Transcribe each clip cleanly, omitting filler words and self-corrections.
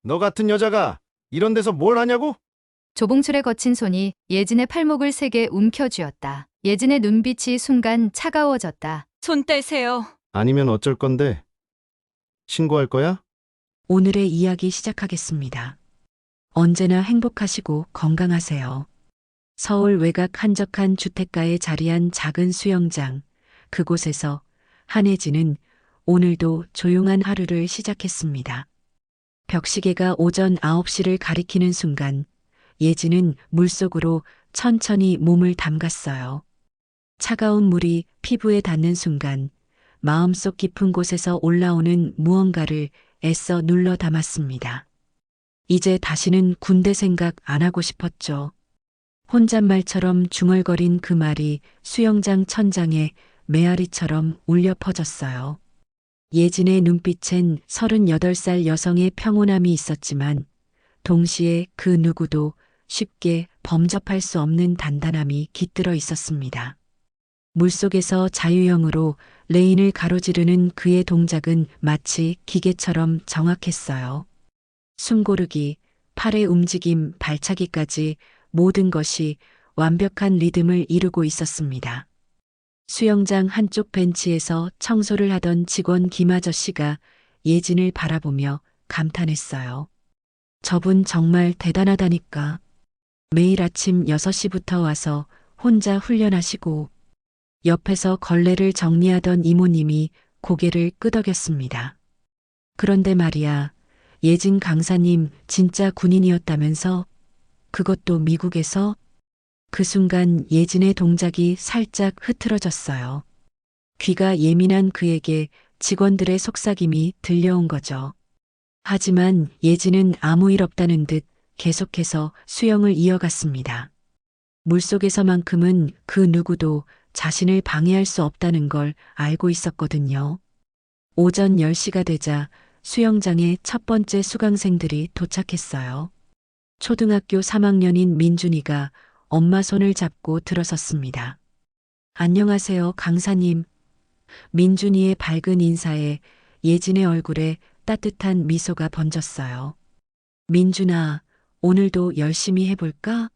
너 같은 여자가 이런 데서 뭘 하냐고? 조봉출에 거친 손이 예진의 팔목을 세게 움켜쥐었다. 예진의 눈빛이 순간 차가워졌다. 손 떼세요. 아니면 어쩔 건데? 신고할 거야? 오늘의 이야기 시작하겠습니다. 언제나 행복하시고 건강하세요. 서울 외곽 한적한 주택가에 자리한 작은 수영장. 그곳에서 한혜진은 오늘도 조용한 하루를 시작했습니다. 벽시계가 오전 9시를 가리키는 순간 예진은 물속으로 천천히 몸을 담갔어요. 차가운 물이 피부에 닿는 순간 마음속 깊은 곳에서 올라오는 무언가를 애써 눌러 담았습니다. 이제 다시는 군대 생각 안 하고 싶었죠. 혼잣말처럼 중얼거린 그 말이 수영장 천장에 메아리처럼 울려 퍼졌어요. 예진의 눈빛엔 38살 여성의 평온함이 있었지만 동시에 그 누구도 쉽게 범접할 수 없는 단단함이 깃들어 있었습니다. 물속에서 자유형으로 레인을 가로지르는 그의 동작은 마치 기계처럼 정확했어요. 숨고르기, 팔의 움직임, 발차기까지 모든 것이 완벽한 리듬을 이루고 있었습니다. 수영장 한쪽 벤치에서 청소를 하던 직원 김아저 씨가 예진을 바라보며 감탄했어요. 저분 정말 대단하다니까. 매일 아침 6시부터 와서 혼자 훈련하시고 옆에서 걸레를 정리하던 이모님이 고개를 끄덕였습니다. 그런데 말이야, 예진 강사님 진짜 군인이었다면서? 그것도 미국에서? 그 순간 예진의 동작이 살짝 흐트러졌어요. 귀가 예민한 그에게 직원들의 속삭임이 들려온 거죠. 하지만 예진은 아무 일 없다는 듯 계속해서 수영을 이어갔습니다. 물속에서만큼은 그 누구도 자신을 방해할 수 없다는 걸 알고 있었거든요. 오전 10시가 되자 수영장에 첫 번째 수강생들이 도착했어요. 초등학교 3학년인 민준이가 엄마 손을 잡고 들어섰습니다. 안녕하세요, 강사님. 민준이의 밝은 인사에 예진의 얼굴에 따뜻한 미소가 번졌어요. 민준아, 오늘도 열심히 해볼까?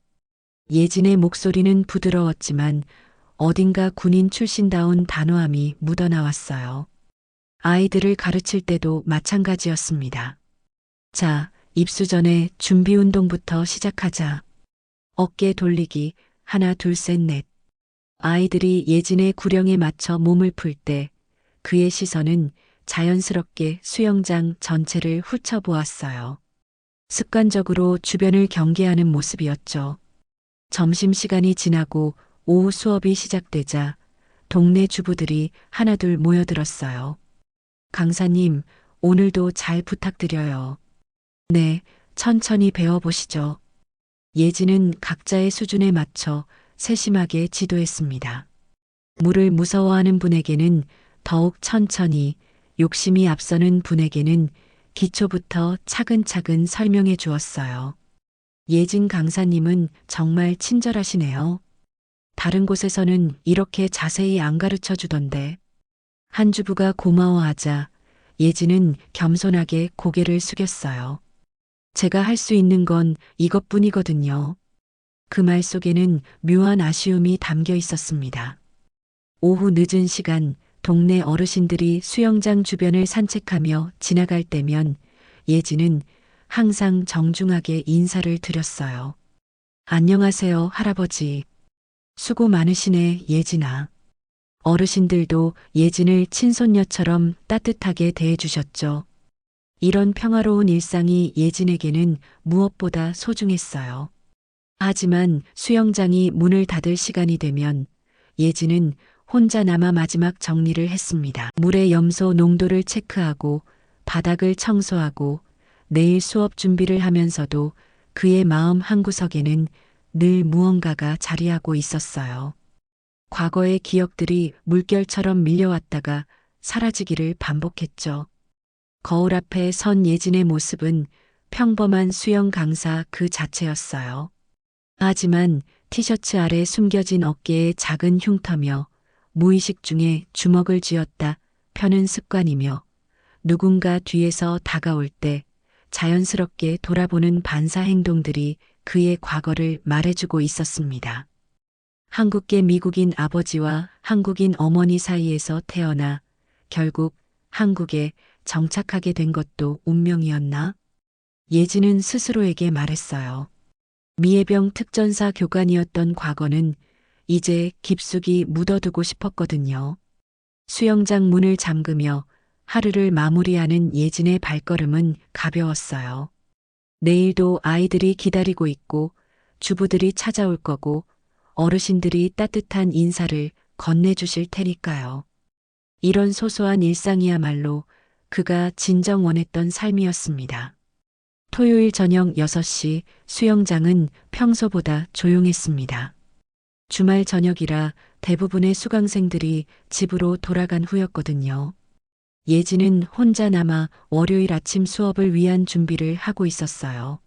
예진의 목소리는 부드러웠지만 어딘가 군인 출신다운 단호함이 묻어나왔어요. 아이들을 가르칠 때도 마찬가지였습니다. 자, 입수 전에 준비 운동부터 시작하자. 어깨 돌리기, 하나, 둘, 셋, 넷. 아이들이 예진의 구령에 맞춰 몸을 풀 때 그의 시선은 자연스럽게 수영장 전체를 훑어보았어요. 습관적으로 주변을 경계하는 모습이었죠. 점심시간이 지나고 오후 수업이 시작되자 동네 주부들이 하나둘 모여들었어요. 강사님, 오늘도 잘 부탁드려요. 네, 천천히 배워보시죠. 예진은 각자의 수준에 맞춰 세심하게 지도했습니다. 물을 무서워하는 분에게는 더욱 천천히, 욕심이 앞서는 분에게는 기초부터 차근차근 설명해 주었어요. 예진 강사님은 정말 친절하시네요. 다른 곳에서는 이렇게 자세히 안 가르쳐 주던데. 한 주부가 고마워하자 예진은 겸손하게 고개를 숙였어요. 제가 할 수 있는 건 이것뿐이거든요. 그 말 속에는 묘한 아쉬움이 담겨 있었습니다. 오후 늦은 시간 동네 어르신들이 수영장 주변을 산책하며 지나갈 때면 예진은 항상 정중하게 인사를 드렸어요. 안녕하세요, 할아버지. 수고 많으시네, 예진아. 어르신들도 예진을 친손녀처럼 따뜻하게 대해주셨죠. 이런 평화로운 일상이 예진에게는 무엇보다 소중했어요. 하지만 수영장이 문을 닫을 시간이 되면 예진은 혼자 남아 마지막 정리를 했습니다. 물의 염소 농도를 체크하고 바닥을 청소하고 내일 수업 준비를 하면서도 그의 마음 한구석에는 늘 무언가가 자리하고 있었어요. 과거의 기억들이 물결처럼 밀려왔다가 사라지기를 반복했죠. 거울 앞에 선 예진의 모습은 평범한 수영 강사 그 자체였어요. 하지만 티셔츠 아래 숨겨진 어깨의 작은 흉터며 무의식 중에 주먹을 쥐었다 펴는 습관이며 누군가 뒤에서 다가올 때 자연스럽게 돌아보는 반사 행동들이 그의 과거를 말해주고 있었습니다. 한국계 미국인 아버지와 한국인 어머니 사이에서 태어나 결국 한국에 정착하게 된 것도 운명이었나? 예진은 스스로에게 말했어요. 미해병 특전사 교관이었던 과거는 이제 깊숙이 묻어두고 싶었거든요. 수영장 문을 잠그며 하루를 마무리하는 예진의 발걸음은 가벼웠어요. 내일도 아이들이 기다리고 있고 주부들이 찾아올 거고 어르신들이 따뜻한 인사를 건네주실 테니까요. 이런 소소한 일상이야말로 그가 진정 원했던 삶이었습니다. 토요일 저녁 6시 수영장은 평소보다 조용했습니다. 주말 저녁이라 대부분의 수강생들이 집으로 돌아간 후였거든요. 예진은 혼자 남아 월요일 아침 수업을 위한 준비를 하고 있었어요.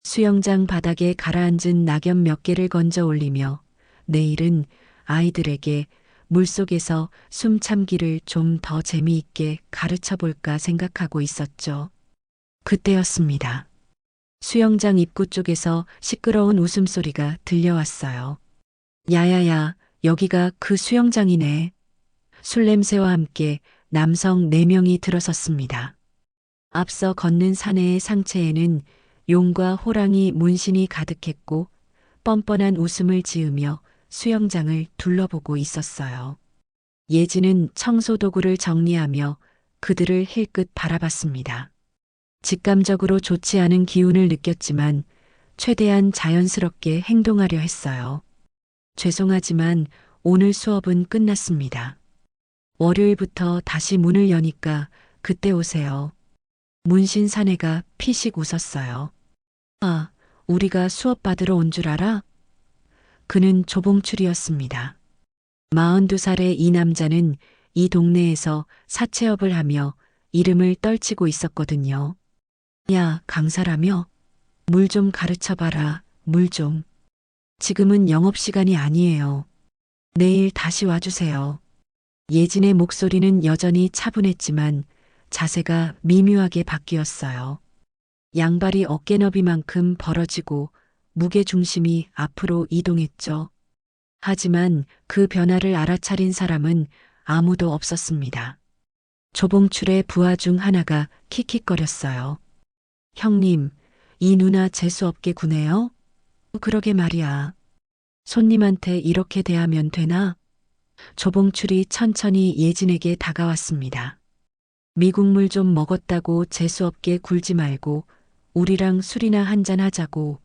수영장 바닥에 가라앉은 낙엽 몇 개를 건져 올리며 내일은 아이들에게 물속에서 숨 참기를 좀 더 재미있게 가르쳐 볼까 생각하고 있었죠. 그때였습니다. 수영장 입구 쪽에서 시끄러운 웃음소리가 들려왔어요. 야야야, 여기가 그 수영장이네. 술 냄새와 함께 남성 4명이 들어섰습니다. 앞서 걷는 사내의 상체에는 용과 호랑이 문신이 가득했고 뻔뻔한 웃음을 지으며 수영장을 둘러보고 있었어요. 예진은 청소 도구를 정리하며 그들을 힐끗 바라봤습니다. 직감적으로 좋지 않은 기운을 느꼈지만 최대한 자연스럽게 행동하려 했어요. 죄송하지만 오늘 수업은 끝났습니다. 월요일부터 다시 문을 여니까 그때 오세요. 문신 사내가 피식 웃었어요. 아, 우리가 수업 받으러 온 줄 알아? 그는 조봉출이었습니다. 42살의 이 남자는 이 동네에서 사채업을 하며 이름을 떨치고 있었거든요. 야, 강사라며? 물 좀 가르쳐봐라, 물 좀. 지금은 영업시간이 아니에요. 내일 다시 와주세요. 예진의 목소리는 여전히 차분했지만 자세가 미묘하게 바뀌었어요. 양발이 어깨너비만큼 벌어지고 무게중심이 앞으로 이동했죠. 하지만 그 변화를 알아차린 사람은 아무도 없었습니다. 조봉출의 부하 중 하나가 킥킥거렸어요. 형님, 이 누나 재수없게 구네요? 그러게 말이야. 손님한테 이렇게 대하면 되나? 조봉출이 천천히 예진에게 다가왔습니다. 미국물 좀 먹었다고 재수없게 굴지 말고 우리랑 술이나 한잔 하자고.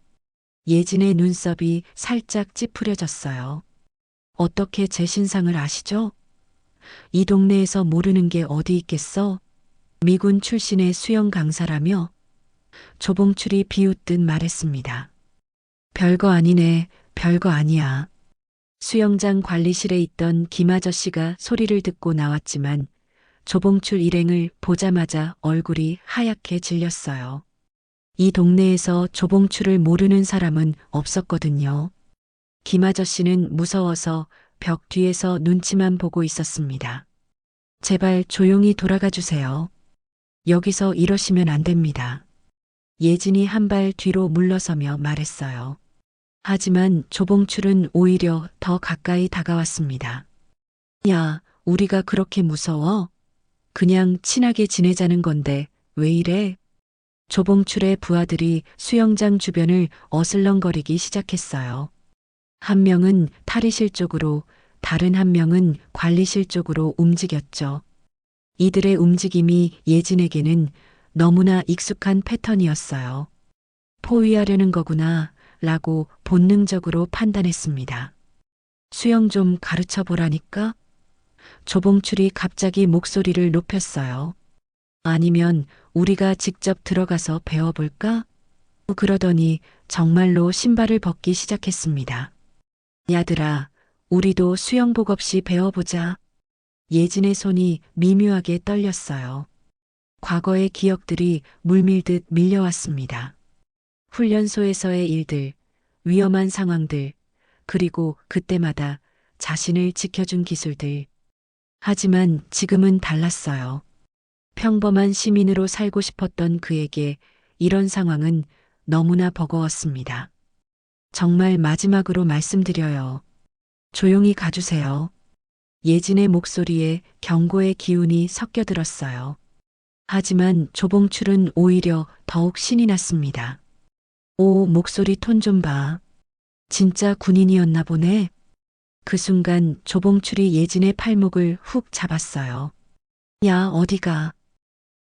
예진의 눈썹이 살짝 찌푸려졌어요. 어떻게 제 신상을 아시죠? 이 동네에서 모르는 게 어디 있겠어? 미군 출신의 수영 강사라며? 조봉출이 비웃듯 말했습니다. 별거 아니네, 별거 아니야. 수영장 관리실에 있던 김 아저씨가 소리를 듣고 나왔지만 조봉출 일행을 보자마자 얼굴이 하얗게 질렸어요. 이 동네에서 조봉출을 모르는 사람은 없었거든요. 김 아저씨는 무서워서 벽 뒤에서 눈치만 보고 있었습니다. 제발 조용히 돌아가 주세요. 여기서 이러시면 안 됩니다. 예진이 한 발 뒤로 물러서며 말했어요. 하지만 조봉출은 오히려 더 가까이 다가왔습니다. 야, 우리가 그렇게 무서워? 그냥 친하게 지내자는 건데 왜 이래? 조봉출의 부하들이 수영장 주변을 어슬렁거리기 시작했어요. 한 명은 탈의실 쪽으로, 다른 한 명은 관리실 쪽으로 움직였죠. 이들의 움직임이 예진에게는 너무나 익숙한 패턴이었어요. 포위하려는 거구나 라고 본능적으로 판단했습니다. 수영 좀 가르쳐 보라니까? 조봉출이 갑자기 목소리를 높였어요. 아니면 우리가 직접 들어가서 배워볼까? 그러더니 정말로 신발을 벗기 시작했습니다. 야들아, 우리도 수영복 없이 배워보자. 예진의 손이 미묘하게 떨렸어요. 과거의 기억들이 물밀듯 밀려왔습니다. 훈련소에서의 일들, 위험한 상황들, 그리고 그때마다 자신을 지켜준 기술들. 하지만 지금은 달랐어요. 평범한 시민으로 살고 싶었던 그에게 이런 상황은 너무나 버거웠습니다. 정말 마지막으로 말씀드려요. 조용히 가주세요. 예진의 목소리에 경고의 기운이 섞여 들었어요. 하지만 조봉출은 오히려 더욱 신이 났습니다. 오, 목소리 톤 좀 봐. 진짜 군인이었나 보네. 그 순간 조봉출이 예진의 팔목을 훅 잡았어요. 야, 어디가?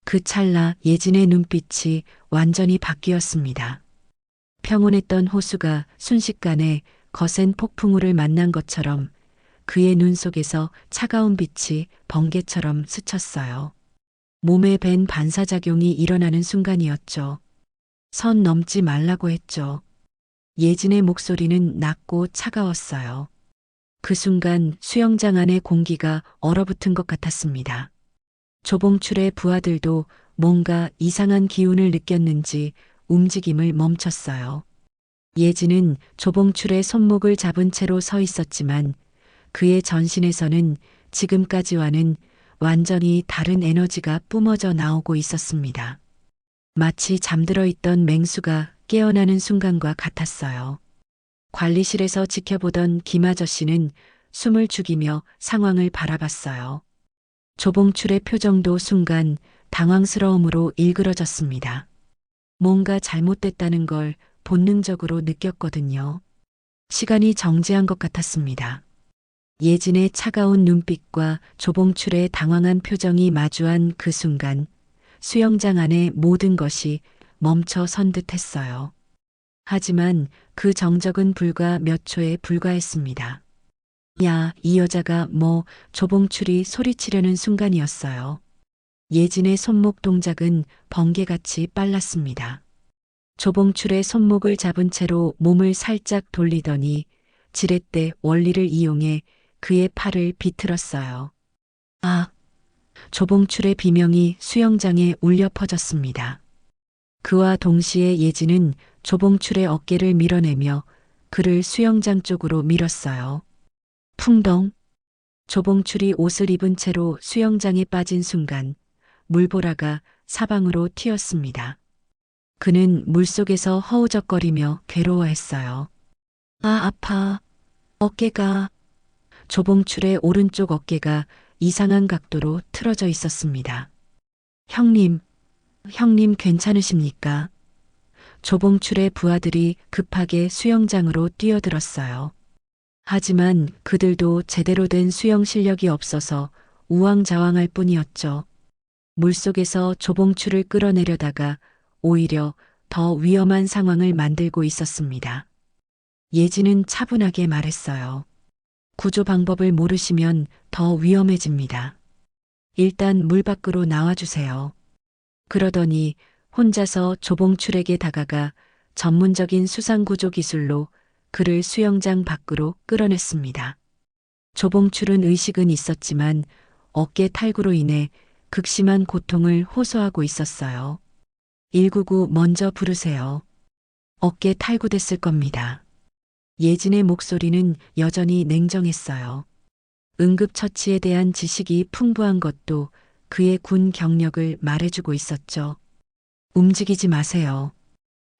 그 찰나 예진의 눈빛이 완전히 바뀌었습니다. 평온했던 호수가 순식간에 거센 폭풍우를 만난 것처럼 그의 눈 속에서 차가운 빛이 번개처럼 스쳤어요. 몸에 밴 반사작용이 일어나는 순간이었죠. 선 넘지 말라고 했죠. 예진의 목소리는 낮고 차가웠어요. 그 순간 수영장 안의 공기가 얼어붙은 것 같았습니다. 조봉출의 부하들도 뭔가 이상한 기운을 느꼈는지 움직임을 멈췄어요. 예진은 조봉출의 손목을 잡은 채로 서 있었지만 그의 전신에서는 지금까지와는 완전히 다른 에너지가 뿜어져 나오고 있었습니다. 마치 잠들어 있던 맹수가 깨어나는 순간과 같았어요. 관리실에서 지켜보던 김 아저씨는 숨을 죽이며 상황을 바라봤어요. 조봉출의 표정도 순간 당황스러움으로 일그러졌습니다. 뭔가 잘못됐다는 걸 본능적으로 느꼈거든요. 시간이 정지한 것 같았습니다. 예진의 차가운 눈빛과 조봉출의 당황한 표정이 마주한 그 순간 수영장 안의 모든 것이 멈춰 선 듯했어요. 하지만 그 정적은 불과 몇 초에 불과했습니다. 야, 이 여자가 뭐, 조봉출이 소리치려는 순간이었어요. 예진의 손목 동작은 번개같이 빨랐습니다. 조봉출의 손목을 잡은 채로 몸을 살짝 돌리더니 지렛대 원리를 이용해 그의 팔을 비틀었어요. 아! 조봉출의 비명이 수영장에 울려 퍼졌습니다. 그와 동시에 예진은 조봉출의 어깨를 밀어내며 그를 수영장 쪽으로 밀었어요. 풍덩! 조봉출이 옷을 입은 채로 수영장에 빠진 순간 물보라가 사방으로 튀었습니다. 그는 물속에서 허우적거리며 괴로워했어요. 아, 아파. 어깨가. 조봉출의 오른쪽 어깨가 이상한 각도로 틀어져 있었습니다. 형님 괜찮으십니까? 조봉출의 부하들이 급하게 수영장으로 뛰어들었어요. 하지만 그들도 제대로 된 수영 실력이 없어서 우왕좌왕할 뿐이었죠. 물속에서 조봉출을 끌어내려다가 오히려 더 위험한 상황을 만들고 있었습니다. 예진은 차분하게 말했어요. 구조 방법을 모르시면 더 위험해집니다. 일단 물 밖으로 나와주세요. 그러더니 혼자서 조봉출에게 다가가 전문적인 수상구조 기술로 그를 수영장 밖으로 끌어냈습니다. 조봉출은 의식은 있었지만 어깨 탈구로 인해 극심한 고통을 호소하고 있었어요. 199 먼저 부르세요. 어깨 탈구됐을 겁니다. 예진의 목소리는 여전히 냉정했어요. 응급처치에 대한 지식이 풍부한 것도 그의 군 경력을 말해주고 있었죠. 움직이지 마세요.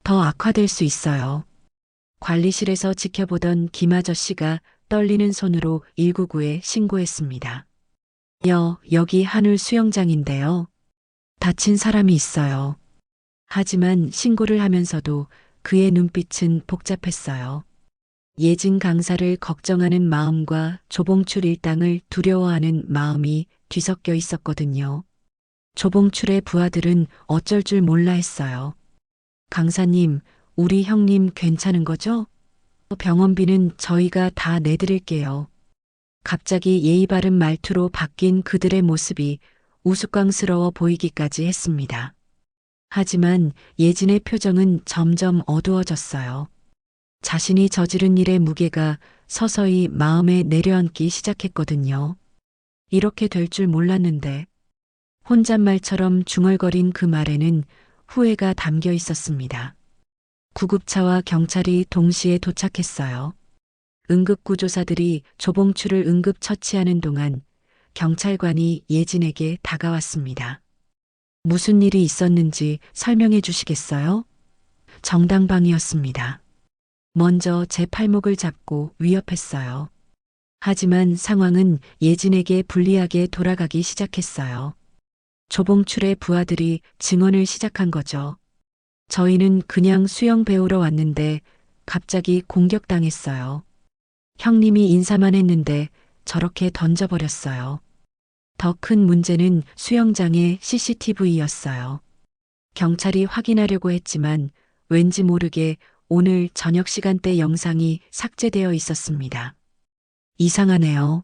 더 악화될 수 있어요. 관리실에서 지켜보던 김 아저씨가 떨리는 손으로 199에 신고했습니다. 여기 한울 수영장인데요. 다친 사람이 있어요. 하지만 신고를 하면서도 그의 눈빛은 복잡했어요. 예진 강사를 걱정하는 마음과 조봉출 일당을 두려워하는 마음이 뒤섞여 있었거든요. 조봉출의 부하들은 어쩔 줄 몰라 했어요. 강사님, 우리 형님 괜찮은 거죠? 병원비는 저희가 다 내드릴게요. 갑자기 예의 바른 말투로 바뀐 그들의 모습이 우스꽝스러워 보이기까지 했습니다. 하지만 예진의 표정은 점점 어두워졌어요. 자신이 저지른 일의 무게가 서서히 마음에 내려앉기 시작했거든요. 이렇게 될 줄 몰랐는데. 혼잣말처럼 중얼거린 그 말에는 후회가 담겨 있었습니다. 구급차와 경찰이 동시에 도착했어요. 응급구조사들이 조봉출을 응급처치하는 동안 경찰관이 예진에게 다가왔습니다. 무슨 일이 있었는지 설명해 주시겠어요? 정당방위였습니다. 먼저 제 팔목을 잡고 위협했어요. 하지만 상황은 예진에게 불리하게 돌아가기 시작했어요. 조봉출의 부하들이 증언을 시작한 거죠. 저희는 그냥 수영 배우러 왔는데 갑자기 공격당했어요. 형님이 인사만 했는데 저렇게 던져버렸어요. 더 큰 문제는 수영장의 CCTV였어요. 경찰이 확인하려고 했지만 왠지 모르게 오늘 저녁 시간대 영상이 삭제되어 있었습니다. 이상하네요.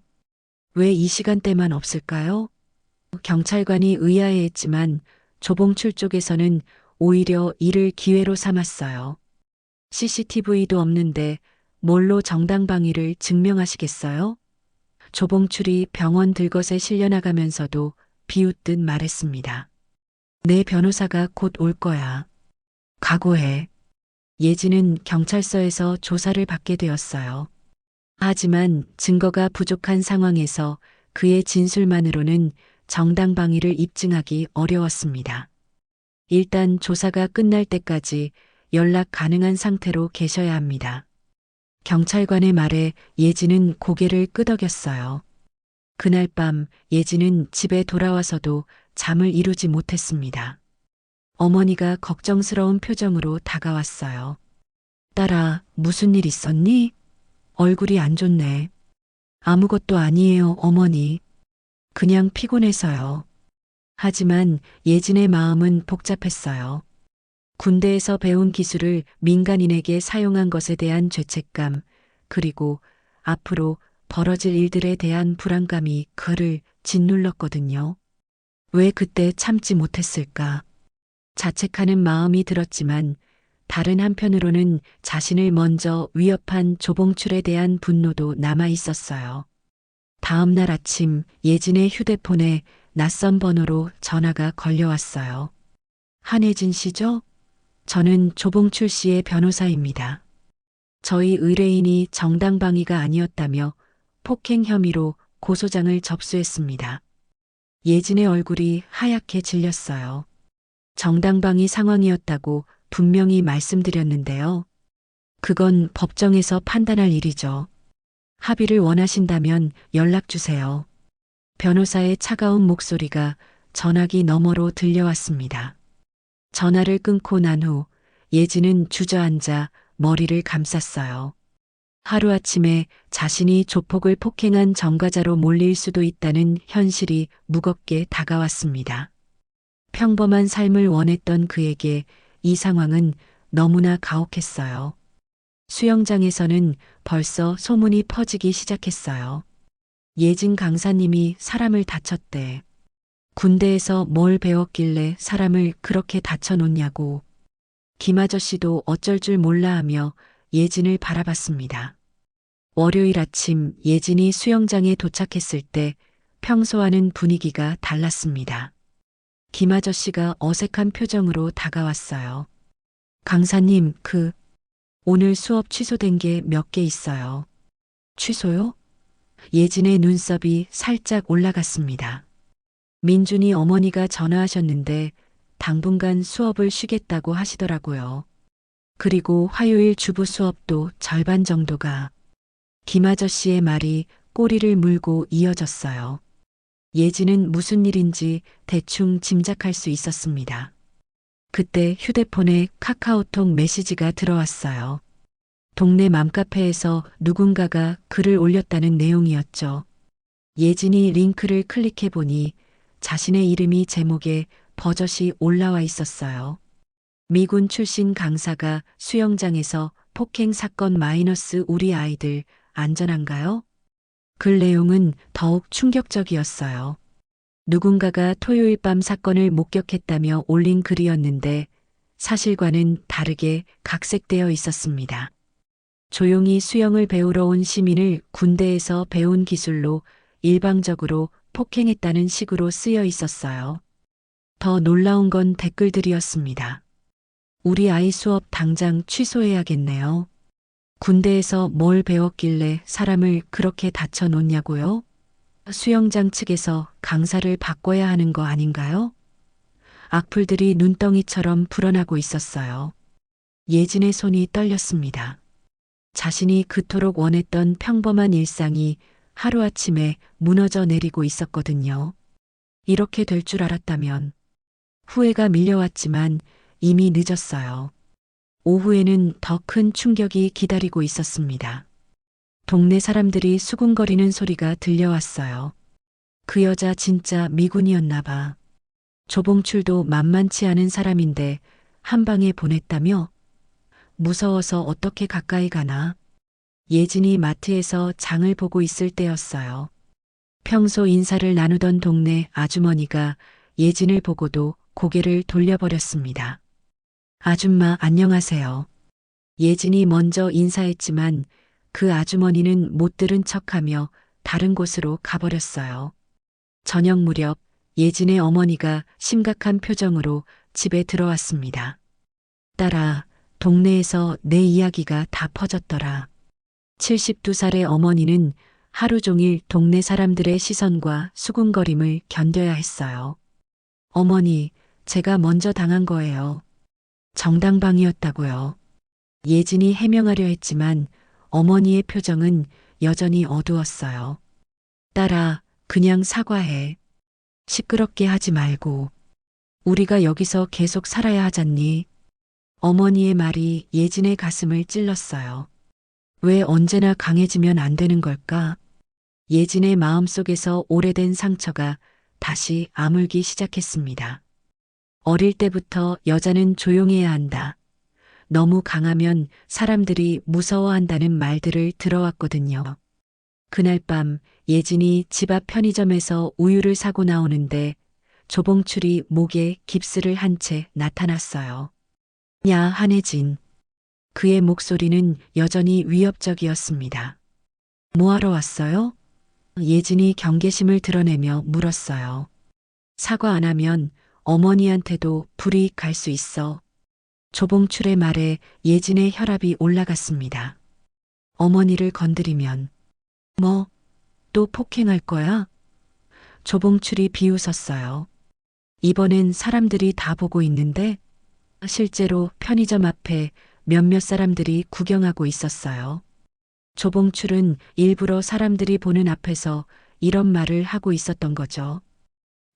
왜 이 시간대만 없을까요? 경찰관이 의아해했지만 조봉출 쪽에서는 오히려 이를 기회로 삼았어요. CCTV도 없는데 뭘로 정당방위를 증명하시겠어요? 조봉출이 병원 들것에 실려나가면서도 비웃듯 말했습니다. 내 변호사가 곧 올 거야. 각오해. 예진은 경찰서에서 조사를 받게 되었어요. 하지만 증거가 부족한 상황에서 그의 진술만으로는 정당방위를 입증하기 어려웠습니다. 일단 조사가 끝날 때까지 연락 가능한 상태로 계셔야 합니다. 경찰관의 말에 예진은 고개를 끄덕였어요. 그날 밤 예진은 집에 돌아와서도 잠을 이루지 못했습니다. 어머니가 걱정스러운 표정으로 다가왔어요. 딸아, 무슨 일 있었니? 얼굴이 안 좋네. 아무것도 아니에요, 어머니. 그냥 피곤해서요. 하지만 예진의 마음은 복잡했어요. 군대에서 배운 기술을 민간인에게 사용한 것에 대한 죄책감, 그리고 앞으로 벌어질 일들에 대한 불안감이 그를 짓눌렀거든요. 왜 그때 참지 못했을까? 자책하는 마음이 들었지만 다른 한편으로는 자신을 먼저 위협한 조봉출에 대한 분노도 남아 있었어요. 다음 날 아침 예진의 휴대폰에 낯선 번호로 전화가 걸려왔어요. 한혜진 씨죠? 저는 조봉출 씨의 변호사입니다. 저희 의뢰인이 정당방위가 아니었다며 폭행 혐의로 고소장을 접수했습니다. 예진의 얼굴이 하얗게 질렸어요. 정당방위 상황이었다고 분명히 말씀드렸는데요. 그건 법정에서 판단할 일이죠. 합의를 원하신다면 연락 주세요. 변호사의 차가운 목소리가 전화기 너머로 들려왔습니다. 전화를 끊고 난 후 예진은 주저앉아 머리를 감쌌어요. 하루아침에 자신이 조폭을 폭행한 전과자로 몰릴 수도 있다는 현실이 무겁게 다가왔습니다. 평범한 삶을 원했던 그에게 이 상황은 너무나 가혹했어요. 수영장에서는 벌써 소문이 퍼지기 시작했어요. 예진 강사님이 사람을 다쳤대. 군대에서 뭘 배웠길래 사람을 그렇게 다쳐놓냐고. 김 아저씨도 어쩔 줄 몰라 하며 예진을 바라봤습니다. 월요일 아침 예진이 수영장에 도착했을 때 평소와는 분위기가 달랐습니다. 김 아저씨가 어색한 표정으로 다가왔어요. 강사님, 오늘 수업 취소된 게 몇 개 있어요. 취소요? 예진의 눈썹이 살짝 올라갔습니다. 민준이 어머니가 전화하셨는데 당분간 수업을 쉬겠다고 하시더라고요. 그리고 화요일 주부 수업도 절반 정도가. 김 아저씨의 말이 꼬리를 물고 이어졌어요. 예진은 무슨 일인지 대충 짐작할 수 있었습니다. 그때 휴대폰에 카카오톡 메시지가 들어왔어요. 동네 맘카페에서 누군가가 글을 올렸다는 내용이었죠. 예진이 링크를 클릭해보니 자신의 이름이 제목에 버젓이 올라와 있었어요. 미군 출신 강사가 수영장에서 폭행 사건 마이너스 우리 아이들 안전한가요? 글 내용은 더욱 충격적이었어요. 누군가가 토요일 밤 사건을 목격했다며 올린 글이었는데 사실과는 다르게 각색되어 있었습니다. 조용히 수영을 배우러 온 시민을 군대에서 배운 기술로 일방적으로 폭행했다는 식으로 쓰여 있었어요. 더 놀라운 건 댓글들이었습니다. 우리 아이 수업 당장 취소해야겠네요. 군대에서 뭘 배웠길래 사람을 그렇게 다쳐 놓냐고요? 수영장 측에서 강사를 바꿔야 하는 거 아닌가요? 악플들이 눈덩이처럼 불어나고 있었어요. 예진의 손이 떨렸습니다. 자신이 그토록 원했던 평범한 일상이 하루아침에 무너져 내리고 있었거든요. 이렇게 될 줄 알았다면. 후회가 밀려왔지만 이미 늦었어요. 오후에는 더 큰 충격이 기다리고 있었습니다. 동네 사람들이 수군거리는 소리가 들려왔어요. 그 여자 진짜 미군이었나 봐. 조봉출도 만만치 않은 사람인데 한 방에 보냈다며? 무서워서 어떻게 가까이 가나? 예진이 마트에서 장을 보고 있을 때였어요. 평소 인사를 나누던 동네 아주머니가 예진을 보고도 고개를 돌려버렸습니다. 아줌마 안녕하세요. 예진이 먼저 인사했지만 그 아주머니는 못 들은 척하며 다른 곳으로 가버렸어요. 저녁 무렵 예진의 어머니가 심각한 표정으로 집에 들어왔습니다. 딸아, 동네에서 내 이야기가 다 퍼졌더라. 72살의 어머니는 하루 종일 동네 사람들의 시선과 수군거림을 견뎌야 했어요. 어머니, 제가 먼저 당한 거예요. 정당방위였다고요. 예진이 해명하려 했지만 어머니의 표정은 여전히 어두웠어요. 딸아, 그냥 사과해. 시끄럽게 하지 말고. 우리가 여기서 계속 살아야 하잖니. 어머니의 말이 예진의 가슴을 찔렀어요. 왜 언제나 강해지면 안 되는 걸까? 예진의 마음속에서 오래된 상처가 다시 아물기 시작했습니다. 어릴 때부터 여자는 조용해야 한다. 너무 강하면 사람들이 무서워한다는 말들을 들어왔거든요. 그날 밤 예진이 집 앞 편의점에서 우유를 사고 나오는데 조봉출이 목에 깁스를 한 채 나타났어요. 야, 한혜진. 그의 목소리는 여전히 위협적이었습니다. 뭐하러 왔어요? 예진이 경계심을 드러내며 물었어요. 사과 안 하면 어머니한테도 불이익 갈 수 있어. 조봉출의 말에 예진의 혈압이 올라갔습니다. 어머니를 건드리면 뭐, 또 폭행할 거야? 조봉출이 비웃었어요. 이번엔 사람들이 다 보고 있는데 실제로 편의점 앞에 몇몇 사람들이 구경하고 있었어요. 조봉출은 일부러 사람들이 보는 앞에서 이런 말을 하고 있었던 거죠.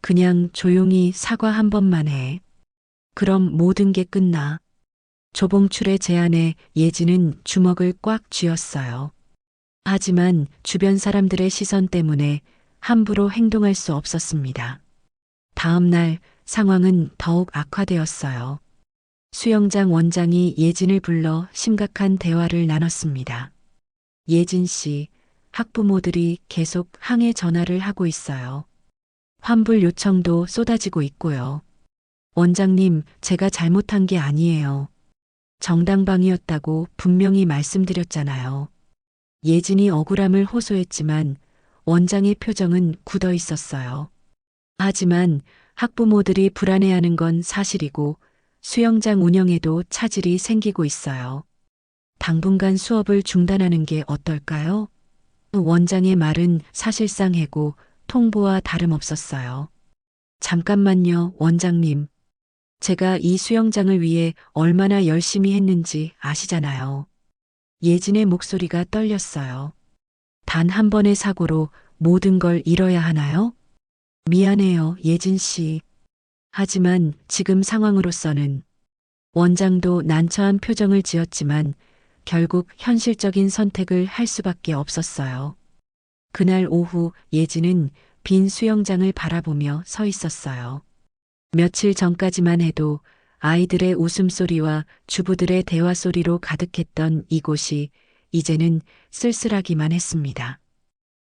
그냥 조용히 사과 한 번만 해. 그럼 모든 게 끝나. 조봉출의 제안에 예진은 주먹을 꽉 쥐었어요. 하지만 주변 사람들의 시선 때문에 함부로 행동할 수 없었습니다. 다음 날 상황은 더욱 악화되었어요. 수영장 원장이 예진을 불러 심각한 대화를 나눴습니다. 예진 씨, 학부모들이 계속 항해 전화를 하고 있어요. 환불 요청도 쏟아지고 있고요. 원장님, 제가 잘못한 게 아니에요. 정당방위였다고 분명히 말씀드렸잖아요. 예진이 억울함을 호소했지만 원장의 표정은 굳어 있었어요. 하지만 학부모들이 불안해하는 건 사실이고 수영장 운영에도 차질이 생기고 있어요. 당분간 수업을 중단하는 게 어떨까요? 원장의 말은 사실상 해고, 통보와 다름없었어요. 잠깐만요, 원장님. 제가 이 수영장을 위해 얼마나 열심히 했는지 아시잖아요. 예진의 목소리가 떨렸어요. 단 한 번의 사고로 모든 걸 잃어야 하나요? 미안해요, 예진 씨. 하지만 지금 상황으로서는 원장도 난처한 표정을 지었지만 결국 현실적인 선택을 할 수밖에 없었어요. 그날 오후 예진은 빈 수영장을 바라보며 서 있었어요. 며칠 전까지만 해도 아이들의 웃음소리와 주부들의 대화소리로 가득했던 이곳이 이제는 쓸쓸하기만 했습니다.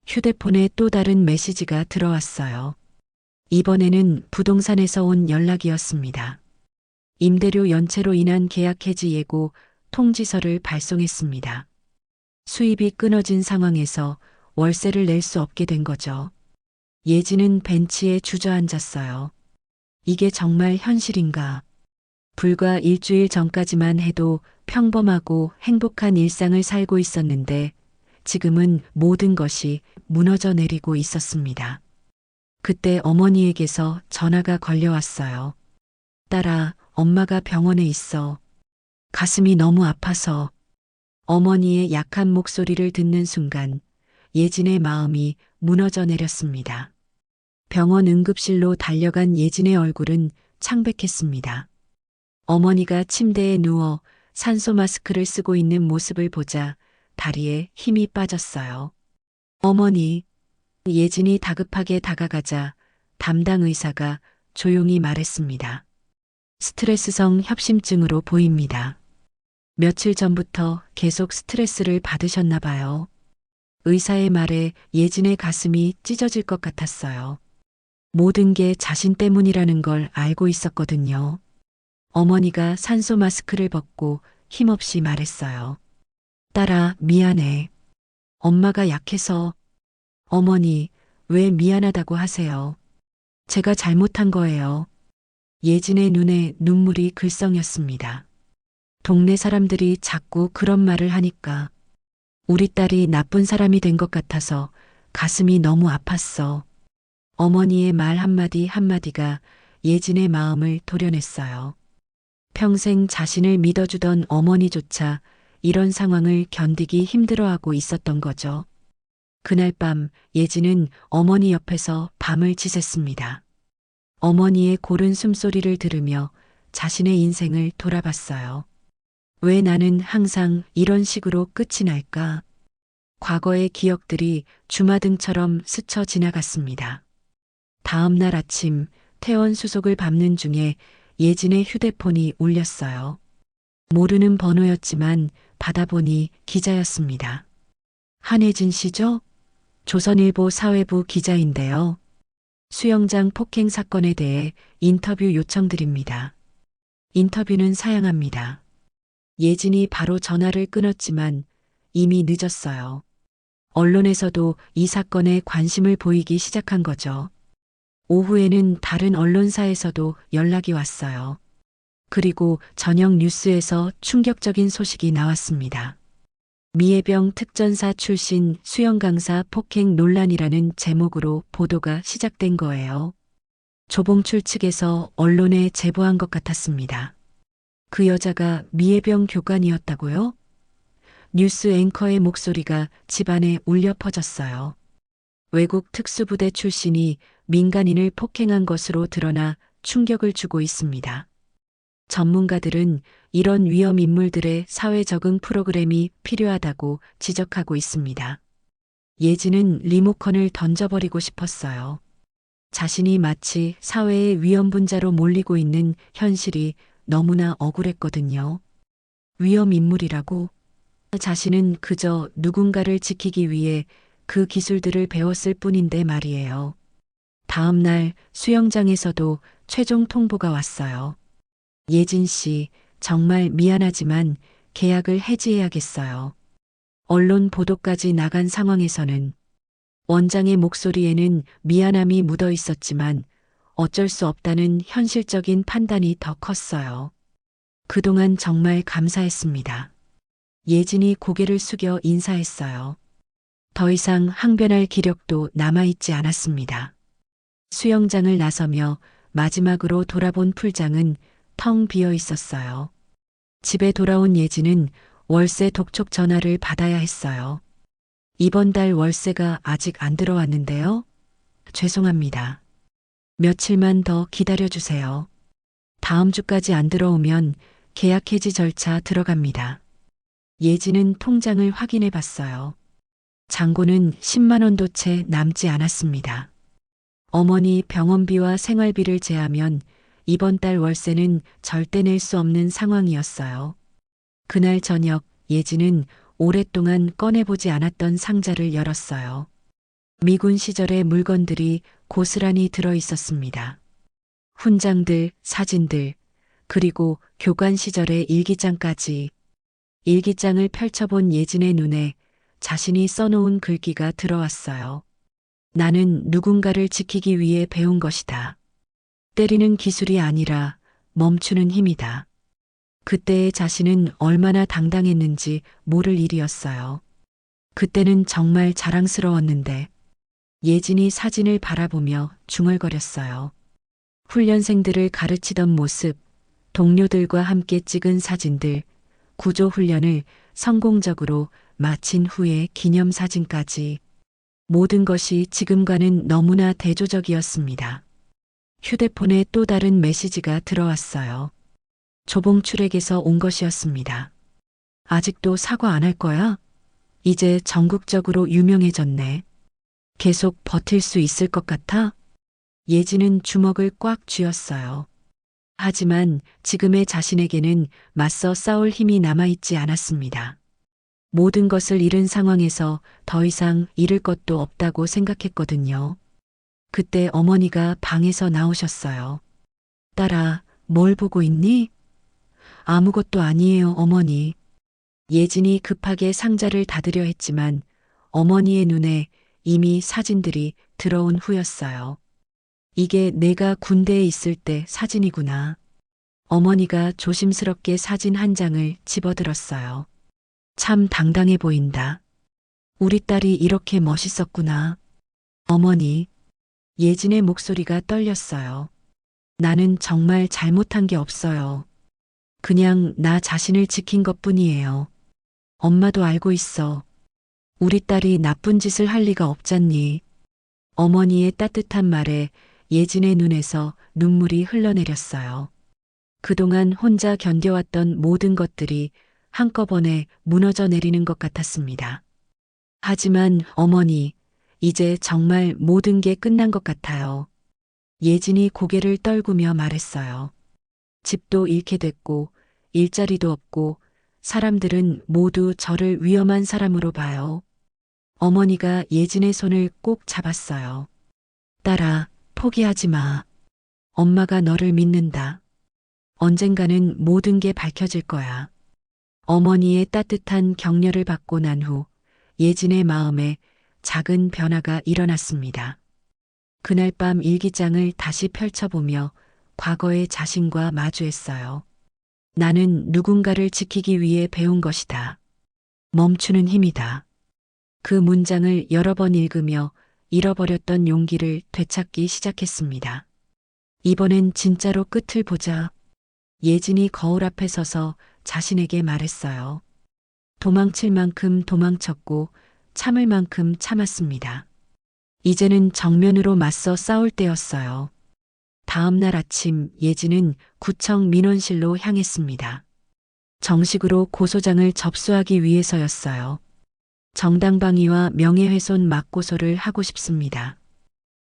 휴대폰에 또 다른 메시지가 들어왔어요. 이번에는 부동산에서 온 연락이었습니다. 임대료 연체로 인한 계약 해지 예고 통지서를 발송했습니다. 수입이 끊어진 상황에서 월세를 낼 수 없게 된 거죠. 예진은 벤치에 주저앉았어요. 이게 정말 현실인가? 불과 일주일 전까지만 해도 평범하고 행복한 일상을 살고 있었는데 지금은 모든 것이 무너져 내리고 있었습니다. 그때 어머니에게서 전화가 걸려왔어요. 딸아, 엄마가 병원에 있어. 가슴이 너무 아파서. 어머니의 약한 목소리를 듣는 순간 예진의 마음이 무너져 내렸습니다. 병원 응급실로 달려간 예진의 얼굴은 창백했습니다. 어머니가 침대에 누워 산소 마스크를 쓰고 있는 모습을 보자 다리에 힘이 빠졌어요. 어머니, 예진이 다급하게 다가가자 담당 의사가 조용히 말했습니다. 스트레스성 협심증으로 보입니다. 며칠 전부터 계속 스트레스를 받으셨나 봐요. 의사의 말에 예진의 가슴이 찢어질 것 같았어요. 모든 게 자신 때문이라는 걸 알고 있었거든요. 어머니가 산소 마스크를 벗고 힘없이 말했어요. 딸아, 미안해. 엄마가 약해서. 어머니, 왜 미안하다고 하세요? 제가 잘못한 거예요. 예진의 눈에 눈물이 글썽였습니다. 동네 사람들이 자꾸 그런 말을 하니까 우리 딸이 나쁜 사람이 된 것 같아서 가슴이 너무 아팠어. 어머니의 말 한마디 한마디가 예진의 마음을 도려냈어요. 평생 자신을 믿어주던 어머니조차 이런 상황을 견디기 힘들어하고 있었던 거죠. 그날 밤 예진은 어머니 옆에서 밤을 지샜습니다. 어머니의 고른 숨소리를 들으며 자신의 인생을 돌아봤어요. 왜 나는 항상 이런 식으로 끝이 날까? 과거의 기억들이 주마등처럼 스쳐 지나갔습니다. 다음 날 아침 퇴원 수속을 밟는 중에 예진의 휴대폰이 울렸어요. 모르는 번호였지만 받아보니 기자였습니다. 한혜진 씨죠? 조선일보 사회부 기자인데요. 수영장 폭행 사건에 대해 인터뷰 요청드립니다. 인터뷰는 사양합니다. 예진이 바로 전화를 끊었지만 이미 늦었어요. 언론에서도 이 사건에 관심을 보이기 시작한 거죠. 오후에는 다른 언론사에서도 연락이 왔어요. 그리고 저녁 뉴스에서 충격적인 소식이 나왔습니다. 미해병 특전사 출신 수영 강사 폭행 논란이라는 제목으로 보도가 시작된 거예요. 조봉출 측에서 언론에 제보한 것 같았습니다. 그 여자가 미해병 교관이었다고요? 뉴스 앵커의 목소리가 집안에 울려 퍼졌어요. 외국 특수부대 출신이 민간인을 폭행한 것으로 드러나 충격을 주고 있습니다. 전문가들은 이런 위험 인물들의 사회 적응 프로그램이 필요하다고 지적하고 있습니다. 예진은 리모컨을 던져버리고 싶었어요. 자신이 마치 사회의 위험분자로 몰리고 있는 현실이 너무나 억울했거든요. 위험 인물이라고? 자신은 그저 누군가를 지키기 위해 그 기술들을 배웠을 뿐인데 말이에요. 다음 날 수영장에서도 최종 통보가 왔어요. 예진 씨, 정말 미안하지만 계약을 해지해야겠어요. 언론 보도까지 나간 상황에서는 원장의 목소리에는 미안함이 묻어 있었지만 어쩔 수 없다는 현실적인 판단이 더 컸어요. 그동안 정말 감사했습니다. 예진이 고개를 숙여 인사했어요. 더 이상 항변할 기력도 남아있지 않았습니다. 수영장을 나서며 마지막으로 돌아본 풀장은 텅 비어 있었어요. 집에 돌아온 예진은 월세 독촉 전화를 받아야 했어요. 이번 달 월세가 아직 안 들어왔는데요. 죄송합니다. 며칠만 더 기다려주세요. 다음 주까지 안 들어오면 계약 해지 절차 들어갑니다. 예진은 통장을 확인해 봤어요. 잔고는 10만 원도 채 남지 않았습니다. 어머니 병원비와 생활비를 제하면 이번 달 월세는 절대 낼 수 없는 상황이었어요. 그날 저녁 예진은 오랫동안 꺼내보지 않았던 상자를 열었어요. 미군 시절의 물건들이 고스란히 들어 있었습니다. 훈장들, 사진들, 그리고 교관 시절의 일기장까지. 일기장을 펼쳐본 예진의 눈에 자신이 써놓은 글귀가 들어왔어요. 나는 누군가를 지키기 위해 배운 것이다. 때리는 기술이 아니라 멈추는 힘이다. 그때의 자신은 얼마나 당당했는지 모를 일이었어요. 그때는 정말 자랑스러웠는데 예진이 사진을 바라보며 중얼거렸어요. 훈련생들을 가르치던 모습, 동료들과 함께 찍은 사진들, 구조 훈련을 성공적으로 마친 후의 기념사진까지 모든 것이 지금과는 너무나 대조적이었습니다. 휴대폰에 또 다른 메시지가 들어왔어요. 조봉출에게서 온 것이었습니다. 아직도 사과 안 할 거야? 이제 전국적으로 유명해졌네. 계속 버틸 수 있을 것 같아? 예진은 주먹을 꽉 쥐었어요. 하지만 지금의 자신에게는 맞서 싸울 힘이 남아있지 않았습니다. 모든 것을 잃은 상황에서 더 이상 잃을 것도 없다고 생각했거든요. 그때 어머니가 방에서 나오셨어요. 딸아, 뭘 보고 있니? 아무것도 아니에요, 어머니. 예진이 급하게 상자를 닫으려 했지만 어머니의 눈에 이미 사진들이 들어온 후였어요. 이게 내가 군대에 있을 때 사진이구나. 어머니가 조심스럽게 사진 한 장을 집어들었어요. 참 당당해 보인다. 우리 딸이 이렇게 멋있었구나. 어머니, 예진의 목소리가 떨렸어요. 나는 정말 잘못한 게 없어요. 그냥 나 자신을 지킨 것뿐이에요. 엄마도 알고 있어. 우리 딸이 나쁜 짓을 할 리가 없잖니. 어머니의 따뜻한 말에 예진의 눈에서 눈물이 흘러내렸어요. 그동안 혼자 견뎌왔던 모든 것들이 한꺼번에 무너져 내리는 것 같았습니다. 하지만 어머니, 이제 정말 모든 게 끝난 것 같아요. 예진이 고개를 떨구며 말했어요. 집도 잃게 됐고, 일자리도 없고, 사람들은 모두 저를 위험한 사람으로 봐요. 어머니가 예진의 손을 꼭 잡았어요. 딸아, 포기하지 마. 엄마가 너를 믿는다. 언젠가는 모든 게 밝혀질 거야. 어머니의 따뜻한 격려를 받고 난 후 예진의 마음에 작은 변화가 일어났습니다. 그날 밤 일기장을 다시 펼쳐보며 과거의 자신과 마주했어요. 나는 누군가를 지키기 위해 배운 것이다. 멈추는 힘이다. 그 문장을 여러 번 읽으며 잃어버렸던 용기를 되찾기 시작했습니다. 이번엔 진짜로 끝을 보자. 예진이 거울 앞에 서서 자신에게 말했어요. 도망칠 만큼 도망쳤고 참을 만큼 참았습니다. 이제는 정면으로 맞서 싸울 때였어요. 다음 날 아침 예진은 구청 민원실로 향했습니다. 정식으로 고소장을 접수하기 위해서였어요. 정당방위와 명예훼손 맞고소를 하고 싶습니다.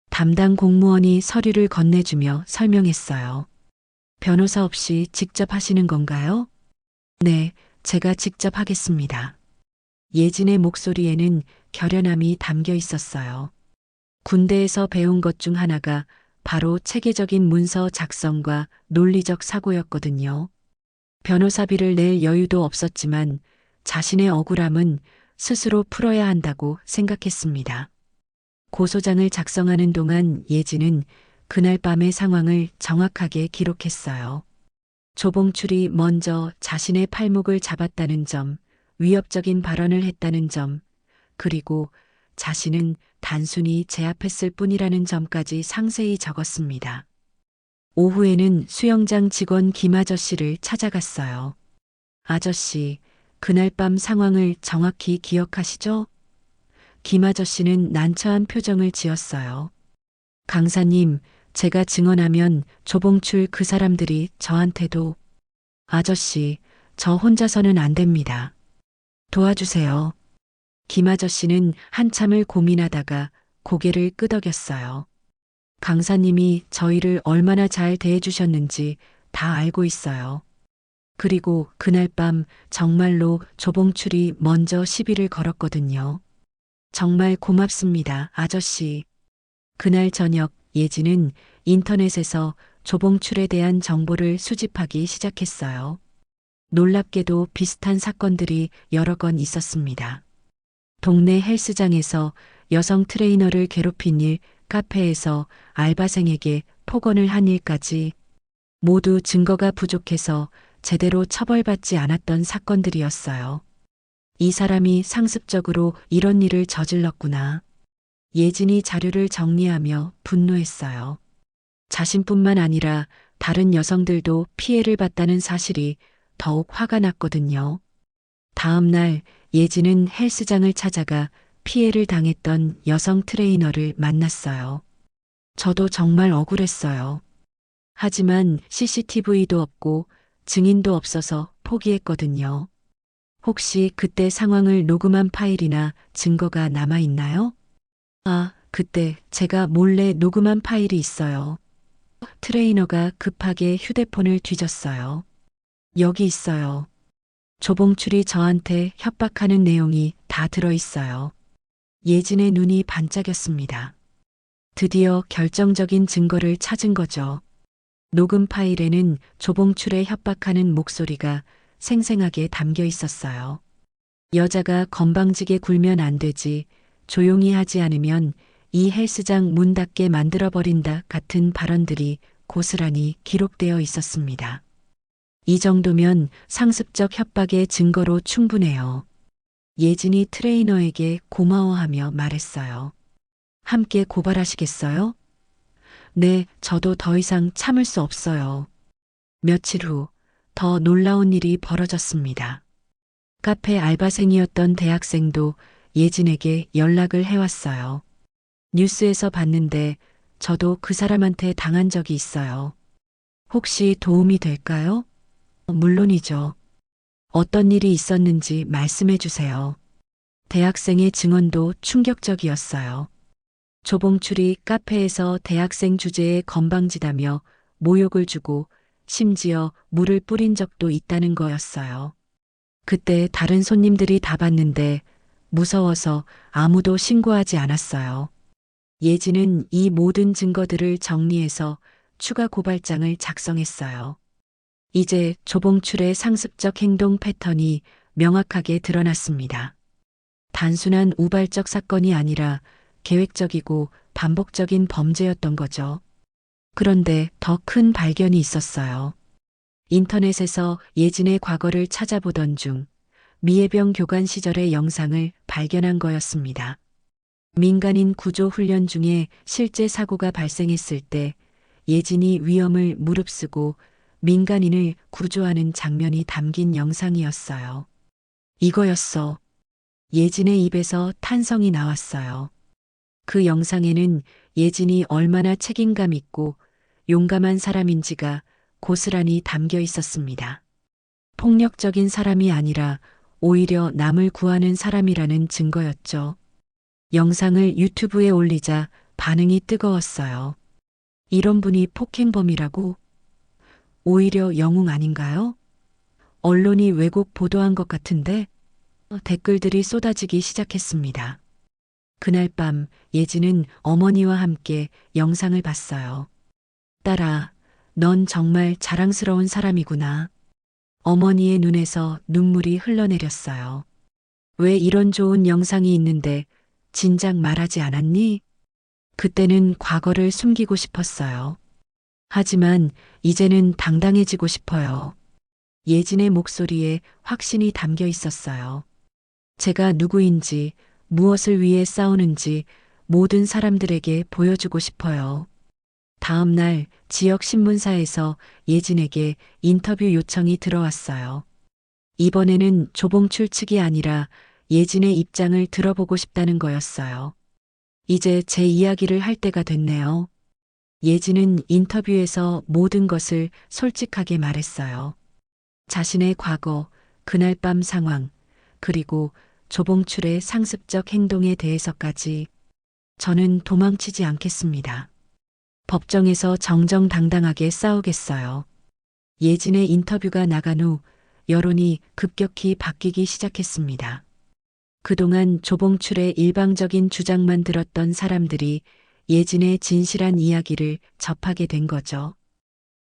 담당 공무원이 서류를 건네주며 설명했어요. 변호사 없이 직접 하시는 건가요? 네, 제가 직접 하겠습니다. 예진의 목소리에는 결연함이 담겨 있었어요. 군대에서 배운 것 중 하나가 바로 체계적인 문서 작성과 논리적 사고였거든요. 변호사비를 낼 여유도 없었지만 자신의 억울함은 스스로 풀어야 한다고 생각했습니다. 고소장을 작성하는 동안 예진은 그날 밤의 상황을 정확하게 기록했어요. 조봉출이 먼저 자신의 팔목을 잡았다는 점, 위협적인 발언을 했다는 점, 그리고 자신은 단순히 제압했을 뿐이라는 점까지 상세히 적었습니다. 오후에는 수영장 직원 김 아저씨를 찾아갔어요. 아저씨, 그날 밤 상황을 정확히 기억하시죠? 김 아저씨는 난처한 표정을 지었어요. 강사님, 제가 증언하면 조봉출 그 사람들이 저한테도 아저씨, 저 혼자서는 안 됩니다. 도와주세요. 김 아저씨는 한참을 고민하다가 고개를 끄덕였어요. 강사님이 저희를 얼마나 잘 대해주셨는지 다 알고 있어요. 그리고 그날 밤 정말로 조봉출이 먼저 시비를 걸었거든요. 정말 고맙습니다, 아저씨. 그날 저녁 예진은 인터넷에서 조봉출에 대한 정보를 수집하기 시작했어요. 놀랍게도 비슷한 사건들이 여러 건 있었습니다. 동네 헬스장에서 여성 트레이너를 괴롭힌 일, 카페에서 알바생에게 폭언을 한 일까지 모두 증거가 부족해서 제대로 처벌받지 않았던 사건들이었어요. 이 사람이 상습적으로 이런 일을 저질렀구나. 예진이 자료를 정리하며 분노했어요. 자신뿐만 아니라 다른 여성들도 피해를 봤다는 사실이 더욱 화가 났거든요. 다음 날 예진은 헬스장을 찾아가 피해를 당했던 여성 트레이너를 만났어요. 저도 정말 억울했어요. 하지만 CCTV도 없고 증인도 없어서 포기했거든요. 혹시 그때 상황을 녹음한 파일이나 증거가 남아 있나요? 아, 그때 제가 몰래 녹음한 파일이 있어요. 트레이너가 급하게 휴대폰을 뒤졌어요. 여기 있어요. 조봉출이 저한테 협박하는 내용이 다 들어있어요. 예진의 눈이 반짝였습니다. 드디어 결정적인 증거를 찾은 거죠. 녹음 파일에는 조봉출의 협박하는 목소리가 생생하게 담겨 있었어요. 여자가 건방지게 굴면 안 되지, 조용히 하지 않으면 이 헬스장 문 닫게 만들어버린다 같은 발언들이 고스란히 기록되어 있었습니다. 이 정도면 상습적 협박의 증거로 충분해요. 예진이 트레이너에게 고마워하며 말했어요. 함께 고발하시겠어요? 네, 저도 더 이상 참을 수 없어요. 며칠 후 더 놀라운 일이 벌어졌습니다. 카페 알바생이었던 대학생도 예진에게 연락을 해왔어요. 뉴스에서 봤는데 저도 그 사람한테 당한 적이 있어요. 혹시 도움이 될까요? 물론이죠. 어떤 일이 있었는지 말씀해 주세요. 대학생의 증언도 충격적이었어요. 조봉출이 카페에서 대학생 주제에 건방지다며 모욕을 주고 심지어 물을 뿌린 적도 있다는 거였어요. 그때 다른 손님들이 다 봤는데 무서워서 아무도 신고하지 않았어요. 예진은 이 모든 증거들을 정리해서 추가 고발장을 작성했어요. 이제 조봉출의 상습적 행동 패턴이 명확하게 드러났습니다. 단순한 우발적 사건이 아니라 계획적이고 반복적인 범죄였던 거죠. 그런데 더 큰 발견이 있었어요. 인터넷에서 예진의 과거를 찾아보던 중 미해병 교관 시절의 영상을 발견한 거였습니다. 민간인 구조 훈련 중에 실제 사고가 발생했을 때 예진이 위험을 무릅쓰고 민간인을 구조하는 장면이 담긴 영상이었어요. 이거였어. 예진의 입에서 탄성이 나왔어요. 그 영상에는 예진이 얼마나 책임감 있고 용감한 사람인지가 고스란히 담겨 있었습니다. 폭력적인 사람이 아니라 오히려 남을 구하는 사람이라는 증거였죠. 영상을 유튜브에 올리자 반응이 뜨거웠어요. 이런 분이 폭행범이라고? 오히려 영웅 아닌가요? 언론이 왜곡 보도한 것 같은데? 댓글들이 쏟아지기 시작했습니다. 그날 밤 예진은 어머니와 함께 영상을 봤어요. 딸아, 넌 정말 자랑스러운 사람이구나. 어머니의 눈에서 눈물이 흘러내렸어요. 왜 이런 좋은 영상이 있는데 진작 말하지 않았니? 그때는 과거를 숨기고 싶었어요. 하지만 이제는 당당해지고 싶어요. 예진의 목소리에 확신이 담겨 있었어요. 제가 누구인지, 무엇을 위해 싸우는지 모든 사람들에게 보여주고 싶어요. 다음 날 지역 신문사에서 예진에게 인터뷰 요청이 들어왔어요. 이번에는 조봉출 측이 아니라 예진의 입장을 들어보고 싶다는 거였어요. 이제 제 이야기를 할 때가 됐네요. 예진은 인터뷰에서 모든 것을 솔직하게 말했어요. 자신의 과거, 그날 밤 상황, 그리고 조봉출의 상습적 행동에 대해서까지. 저는 도망치지 않겠습니다. 법정에서 정정당당하게 싸우겠어요. 예진의 인터뷰가 나간 후 여론이 급격히 바뀌기 시작했습니다. 그동안 조봉출의 일방적인 주장만 들었던 사람들이 예진의 진실한 이야기를 접하게 된 거죠.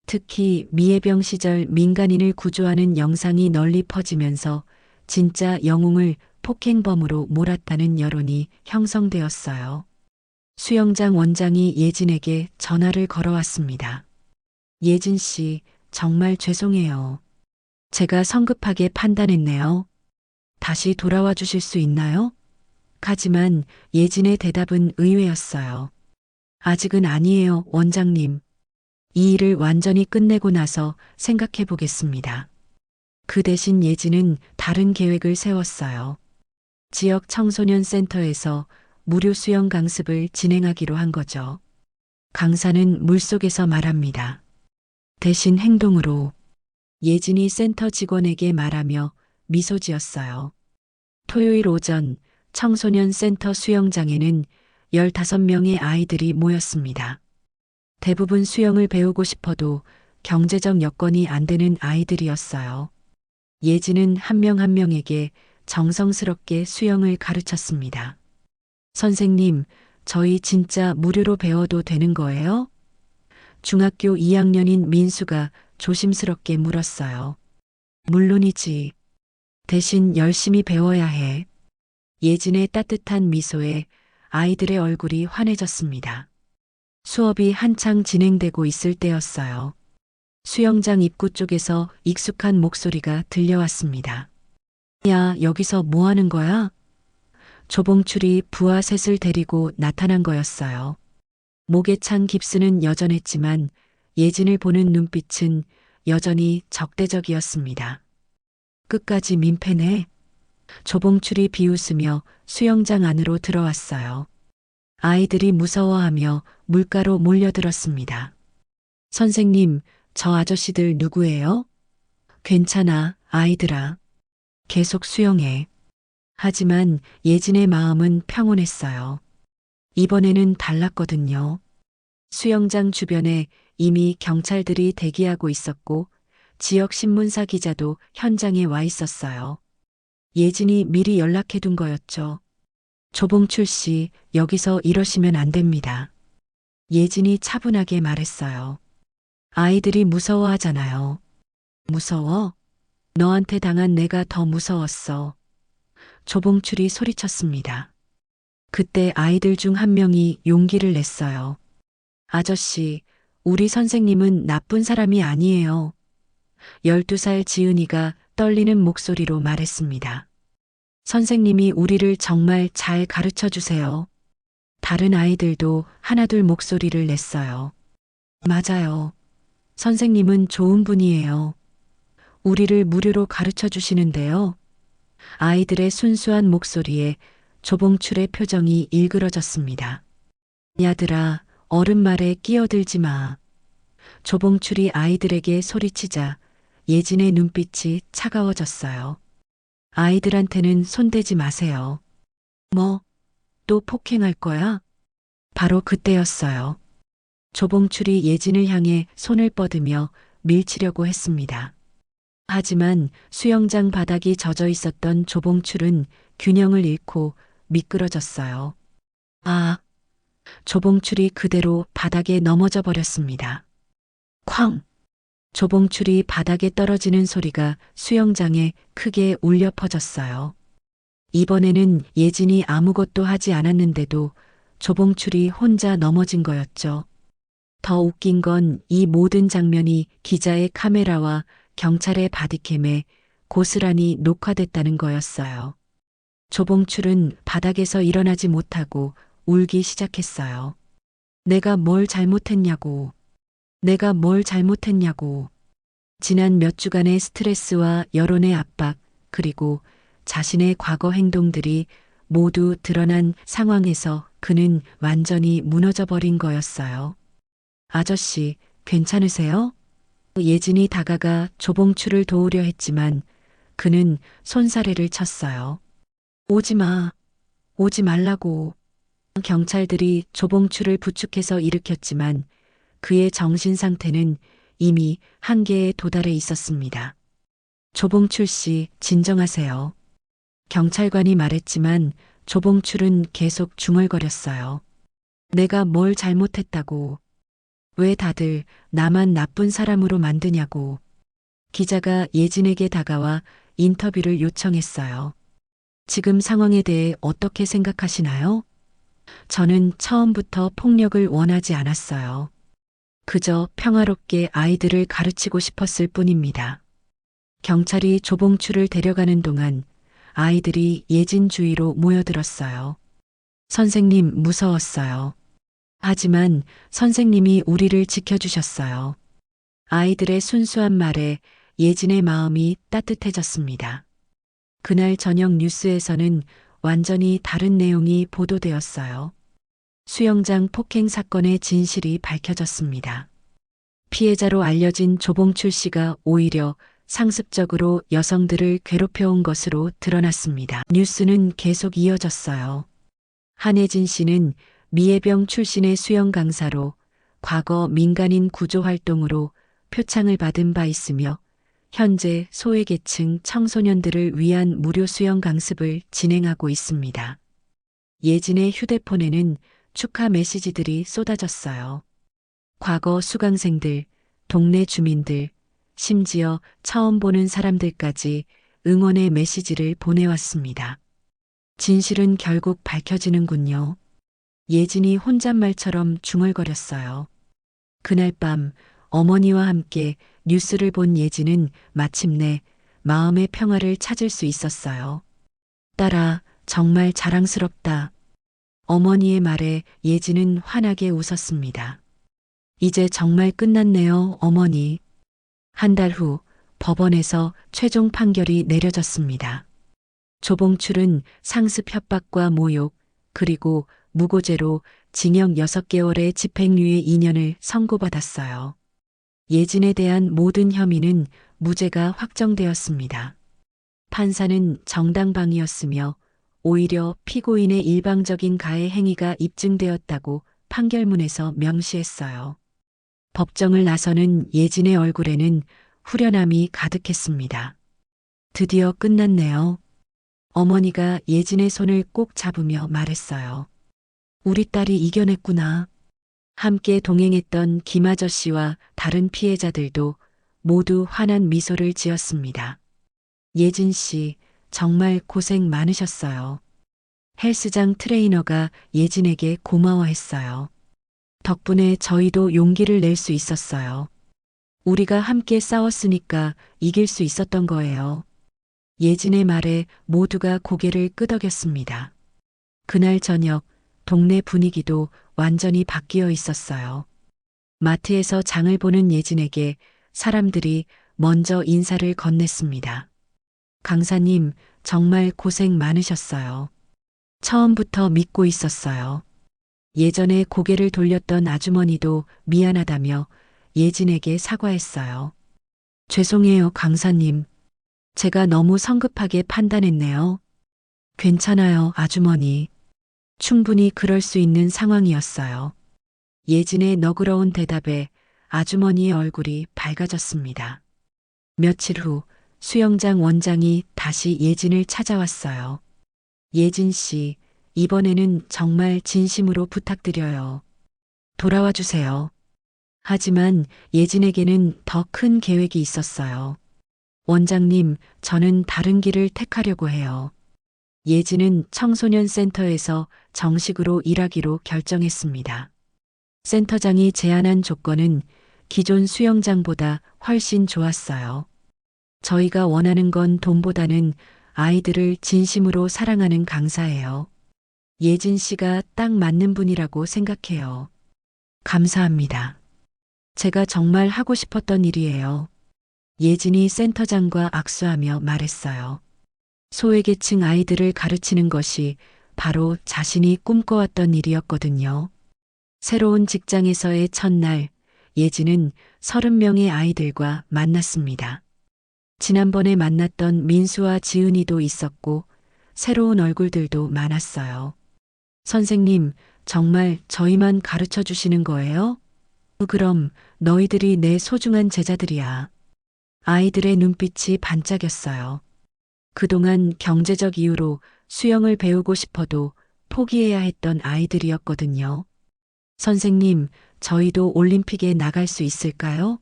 특히 미해병 시절 민간인을 구조하는 영상이 널리 퍼지면서 진짜 영웅을 폭행범으로 몰았다는 여론이 형성되었어요. 수영장 원장이 예진에게 전화를 걸어왔습니다. 예진 씨, 정말 죄송해요. 제가 성급하게 판단했네요. 다시 돌아와 주실 수 있나요? 하지만 예진의 대답은 의외였어요. 아직은 아니에요, 원장님. 이 일을 완전히 끝내고 나서 생각해 보겠습니다. 그 대신 예진은 다른 계획을 세웠어요. 지역 청소년 센터에서 무료 수영 강습을 진행하기로 한 거죠. 강사는 물속에서 말합니다. 대신 행동으로 예진이 센터 직원에게 말하며 미소 지었어요. 토요일 오전 청소년 센터 수영장에는 15명의 아이들이 모였습니다. 대부분 수영을 배우고 싶어도 경제적 여건이 안 되는 아이들이었어요. 예진은 한 명 한 명에게 정성스럽게 수영을 가르쳤습니다. 선생님, 저희 진짜 무료로 배워도 되는 거예요? 중학교 2학년인 민수가 조심스럽게 물었어요. 물론이지. 대신 열심히 배워야 해. 예진의 따뜻한 미소에 아이들의 얼굴이 환해졌습니다. 수업이 한창 진행되고 있을 때였어요. 수영장 입구 쪽에서 익숙한 목소리가 들려왔습니다. 야, 여기서 뭐 하는 거야? 조봉출이 부하 셋을 데리고 나타난 거였어요. 목에 찬 깁스는 여전했지만 예진을 보는 눈빛은 여전히 적대적이었습니다. 끝까지 민폐네. 조봉출이 비웃으며 수영장 안으로 들어왔어요. 아이들이 무서워하며 물가로 몰려들었습니다. 선생님, 저 아저씨들 누구예요? 괜찮아, 아이들아. 계속 수영해. 하지만 예진의 마음은 평온했어요. 이번에는 달랐거든요. 수영장 주변에 이미 경찰들이 대기하고 있었고 지역 신문사 기자도 현장에 와 있었어요. 예진이 미리 연락해둔 거였죠. 조봉출 씨, 여기서 이러시면 안 됩니다. 예진이 차분하게 말했어요. 아이들이 무서워하잖아요. 무서워? 너한테 당한 내가 더 무서웠어. 조봉출이 소리쳤습니다. 그때 아이들 중 한 명이 용기를 냈어요. 아저씨, 우리 선생님은 나쁜 사람이 아니에요. 12살 지은이가 떨리는 목소리로 말했습니다. 선생님이 우리를 정말 잘 가르쳐 주세요. 다른 아이들도 하나둘 목소리를 냈어요. 맞아요. 선생님은 좋은 분이에요. 우리를 무료로 가르쳐 주시는데요. 아이들의 순수한 목소리에 조봉출의 표정이 일그러졌습니다. 야들아, 어른 말에 끼어들지 마. 조봉출이 아이들에게 소리치자 예진의 눈빛이 차가워졌어요. 아이들한테는 손대지 마세요. 뭐, 또 폭행할 거야? 바로 그때였어요. 조봉출이 예진을 향해 손을 뻗으며 밀치려고 했습니다. 하지만 수영장 바닥이 젖어 있었던 조봉출은 균형을 잃고 미끄러졌어요. 아, 조봉출이 그대로 바닥에 넘어져 버렸습니다. 쾅! 조봉출이 바닥에 떨어지는 소리가 수영장에 크게 울려 퍼졌어요. 이번에는 예진이 아무것도 하지 않았는데도 조봉출이 혼자 넘어진 거였죠. 더 웃긴 건 이 모든 장면이 기자의 카메라와 경찰의 바디캠에 고스란히 녹화됐다는 거였어요. 조봉출은 바닥에서 일어나지 못하고 울기 시작했어요. 내가 뭘 잘못했냐고. 내가 뭘 잘못했냐고. 지난 몇 주간의 스트레스와 여론의 압박, 그리고 자신의 과거 행동들이 모두 드러난 상황에서 그는 완전히 무너져 버린 거였어요. 아저씨, 괜찮으세요? 예진이 다가가 조봉출을 도우려 했지만 그는 손사래를 쳤어요. 오지 마. 오지 말라고. 경찰들이 조봉출을 부축해서 일으켰지만 그의 정신 상태는 이미 한계에 도달해 있었습니다. 조봉출 씨, 진정하세요. 경찰관이 말했지만 조봉출은 계속 중얼거렸어요. 내가 뭘 잘못했다고. 왜 다들 나만 나쁜 사람으로 만드냐고. 기자가 예진에게 다가와 인터뷰를 요청했어요. 지금 상황에 대해 어떻게 생각하시나요? 저는 처음부터 폭력을 원하지 않았어요. 그저 평화롭게 아이들을 가르치고 싶었을 뿐입니다. 경찰이 조봉출을 데려가는 동안 아이들이 예진 주위로 모여들었어요. 선생님, 무서웠어요. 하지만 선생님이 우리를 지켜주셨어요. 아이들의 순수한 말에 예진의 마음이 따뜻해졌습니다. 그날 저녁 뉴스에서는 완전히 다른 내용이 보도되었어요. 수영장 폭행 사건의 진실이 밝혀졌습니다. 피해자로 알려진 조봉출 씨가 오히려 상습적으로 여성들을 괴롭혀온 것으로 드러났습니다. 뉴스는 계속 이어졌어요. 한혜진 씨는 미해병 출신의 수영 강사로 과거 민간인 구조 활동으로 표창을 받은 바 있으며 현재 소외계층 청소년들을 위한 무료 수영 강습을 진행하고 있습니다. 예진의 휴대폰에는 축하 메시지들이 쏟아졌어요. 과거 수강생들, 동네 주민들, 심지어 처음 보는 사람들까지 응원의 메시지를 보내왔습니다. 진실은 결국 밝혀지는군요. 예진이 혼잣말처럼 중얼거렸어요. 그날 밤 어머니와 함께 뉴스를 본 예진은 마침내 마음의 평화를 찾을 수 있었어요. 딸아, 정말 자랑스럽다. 어머니의 말에 예진은 환하게 웃었습니다. 이제 정말 끝났네요, 어머니. 한 달 후 법원에서 최종 판결이 내려졌습니다. 조봉출은 상습 협박과 모욕, 그리고 무고죄로 징역 6개월의 집행유예 2년을 선고받았어요. 예진에 대한 모든 혐의는 무죄가 확정되었습니다. 판사는 정당방위였으며 오히려 피고인의 일방적인 가해 행위가 입증되었다고 판결문에서 명시했어요. 법정을 나서는 예진의 얼굴에는 후련함이 가득했습니다. 드디어 끝났네요. 어머니가 예진의 손을 꼭 잡으며 말했어요. 우리 딸이 이겨냈구나. 함께 동행했던 김아저 씨와 다른 피해자들도 모두 환한 미소를 지었습니다. 예진 씨, 정말 고생 많으셨어요. 헬스장 트레이너가 예진에게 고마워했어요. 덕분에 저희도 용기를 낼 수 있었어요. 우리가 함께 싸웠으니까 이길 수 있었던 거예요. 예진의 말에 모두가 고개를 끄덕였습니다. 그날 저녁 동네 분위기도 완전히 바뀌어 있었어요. 마트에서 장을 보는 예진에게 사람들이 먼저 인사를 건넸습니다. 강사님, 정말 고생 많으셨어요. 처음부터 믿고 있었어요. 예전에 고개를 돌렸던 아주머니도 미안하다며 예진에게 사과했어요. 죄송해요, 강사님. 제가 너무 성급하게 판단했네요. 괜찮아요, 아주머니. 충분히 그럴 수 있는 상황이었어요. 예진의 너그러운 대답에 아주머니의 얼굴이 밝아졌습니다. 며칠 후 수영장 원장이 다시 예진을 찾아왔어요. 예진 씨, 이번에는 정말 진심으로 부탁드려요. 돌아와 주세요. 하지만 예진에게는 더 큰 계획이 있었어요. 원장님, 저는 다른 길을 택하려고 해요. 예진은 청소년 센터에서 정식으로 일하기로 결정했습니다. 센터장이 제안한 조건은 기존 수영장보다 훨씬 좋았어요. 저희가 원하는 건 돈보다는 아이들을 진심으로 사랑하는 강사예요. 예진 씨가 딱 맞는 분이라고 생각해요. 감사합니다. 제가 정말 하고 싶었던 일이에요. 예진이 센터장과 악수하며 말했어요. 소외계층 아이들을 가르치는 것이 바로 자신이 꿈꿔왔던 일이었거든요. 새로운 직장에서의 첫날, 예진은 30명의 아이들과 만났습니다. 지난번에 만났던 민수와 지은이도 있었고, 새로운 얼굴들도 많았어요. 선생님, 정말 저희만 가르쳐 주시는 거예요? 그럼 너희들이 내 소중한 제자들이야. 아이들의 눈빛이 반짝였어요. 그동안 경제적 이유로 수영을 배우고 싶어도 포기해야 했던 아이들이었거든요. 선생님, 저희도 올림픽에 나갈 수 있을까요?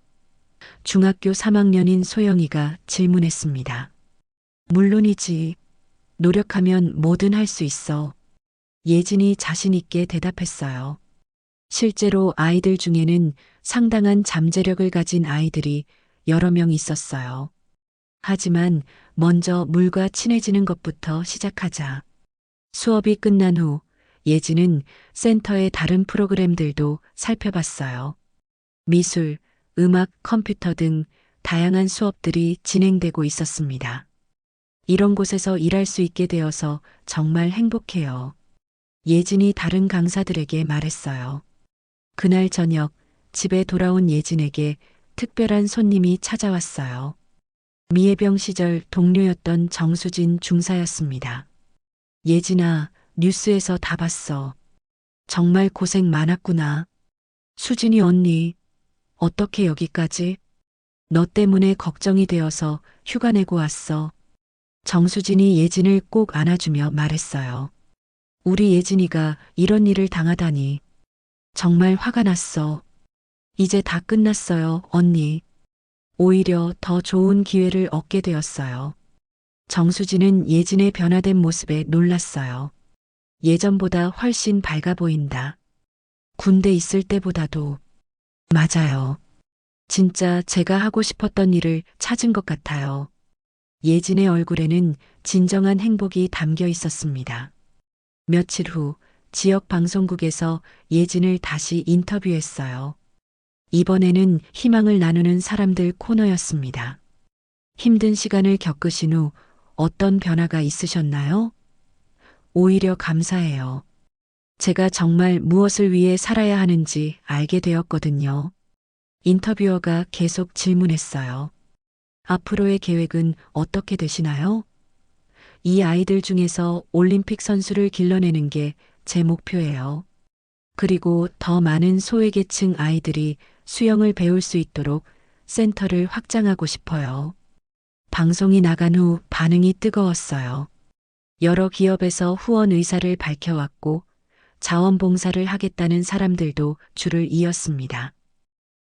중학교 3학년인 소영이가 질문했습니다. 물론이지. 노력하면 뭐든 할 수 있어. 예진이 자신 있게 대답했어요. 실제로 아이들 중에는 상당한 잠재력을 가진 아이들이 여러 명 있었어요. 하지만 먼저 물과 친해지는 것부터 시작하자. 수업이 끝난 후 예진은 센터의 다른 프로그램들도 살펴봤어요. 미술, 음악, 컴퓨터 등 다양한 수업들이 진행되고 있었습니다. 이런 곳에서 일할 수 있게 되어서 정말 행복해요. 예진이 다른 강사들에게 말했어요. 그날 저녁 집에 돌아온 예진에게 특별한 손님이 찾아왔어요. 미해병 시절 동료였던 정수진 중사였습니다. 예진아, 뉴스에서 다 봤어. 정말 고생 많았구나. 수진이 언니, 어떻게 여기까지? 너 때문에 걱정이 되어서 휴가 내고 왔어. 정수진이 예진을 꼭 안아주며 말했어요. 우리 예진이가 이런 일을 당하다니. 정말 화가 났어. 이제 다 끝났어요, 언니. 오히려 더 좋은 기회를 얻게 되었어요. 정수진은 예진의 변화된 모습에 놀랐어요. 예전보다 훨씬 밝아 보인다. 군대 있을 때보다도. 맞아요. 진짜 제가 하고 싶었던 일을 찾은 것 같아요. 예진의 얼굴에는 진정한 행복이 담겨 있었습니다. 며칠 후 지역 방송국에서 예진을 다시 인터뷰했어요. 이번에는 희망을 나누는 사람들 코너였습니다. 힘든 시간을 겪으신 후 어떤 변화가 있으셨나요? 오히려 감사해요. 제가 정말 무엇을 위해 살아야 하는지 알게 되었거든요. 인터뷰어가 계속 질문했어요. 앞으로의 계획은 어떻게 되시나요? 이 아이들 중에서 올림픽 선수를 길러내는 게 제 목표예요. 그리고 더 많은 소외계층 아이들이 수영을 배울 수 있도록 센터를 확장하고 싶어요. 방송이 나간 후 반응이 뜨거웠어요. 여러 기업에서 후원 의사를 밝혀왔고 자원봉사를 하겠다는 사람들도 줄을 이었습니다.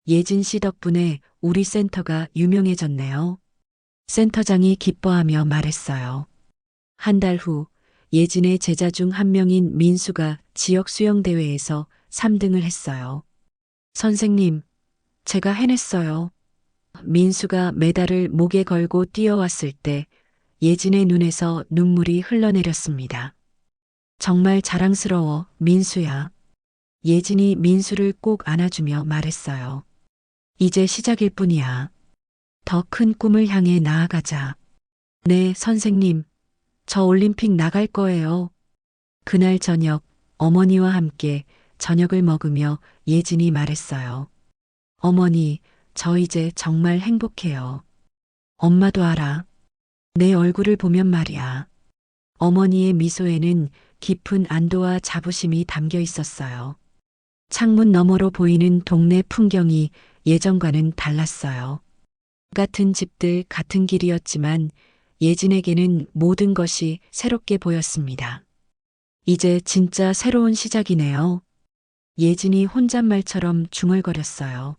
예진 씨 덕분에 우리 센터가 유명해졌네요. 센터장이 기뻐하며 말했어요. 한 달 후 예진의 제자 중 한 명인 민수가 지역 수영대회에서 3등을 했어요. 선생님, 제가 해냈어요. 민수가 메달을 목에 걸고 뛰어왔을 때 예진의 눈에서 눈물이 흘러내렸습니다. 정말 자랑스러워, 민수야. 예진이 민수를 꼭 안아주며 말했어요. 이제 시작일 뿐이야. 더 큰 꿈을 향해 나아가자. 네, 선생님. 저 올림픽 나갈 거예요. 그날 저녁 어머니와 함께 저녁을 먹으며 예진이 말했어요. 어머니, 저 이제 정말 행복해요. 엄마도 알아. 내 얼굴을 보면 말이야. 어머니의 미소에는 깊은 안도와 자부심이 담겨 있었어요. 창문 너머로 보이는 동네 풍경이 예전과는 달랐어요. 같은 집들, 같은 길이었지만 예진에게는 모든 것이 새롭게 보였습니다. 이제 진짜 새로운 시작이네요. 예진이 혼잣말처럼 중얼거렸어요.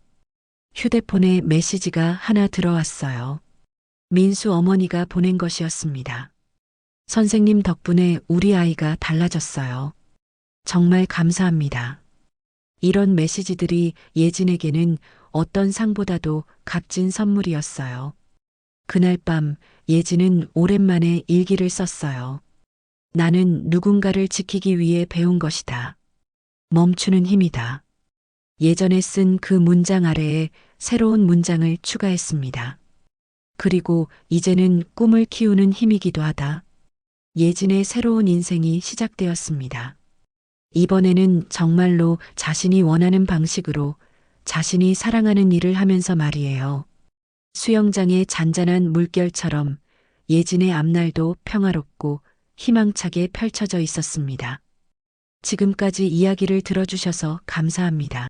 휴대폰에 메시지가 하나 들어왔어요. 민수 어머니가 보낸 것이었습니다. 선생님 덕분에 우리 아이가 달라졌어요. 정말 감사합니다. 이런 메시지들이 예진에게는 어떤 상보다도 값진 선물이었어요. 그날 밤 예진은 오랜만에 일기를 썼어요. 나는 누군가를 지키기 위해 배운 것이다. 멈추는 힘이다. 예전에 쓴 그 문장 아래에 새로운 문장을 추가했습니다. 그리고 이제는 꿈을 키우는 힘이기도 하다. 예진의 새로운 인생이 시작되었습니다. 이번에는 정말로 자신이 원하는 방식으로 자신이 사랑하는 일을 하면서 말이에요. 수영장의 잔잔한 물결처럼 예진의 앞날도 평화롭고 희망차게 펼쳐져 있었습니다. 지금까지 이야기를 들어주셔서 감사합니다.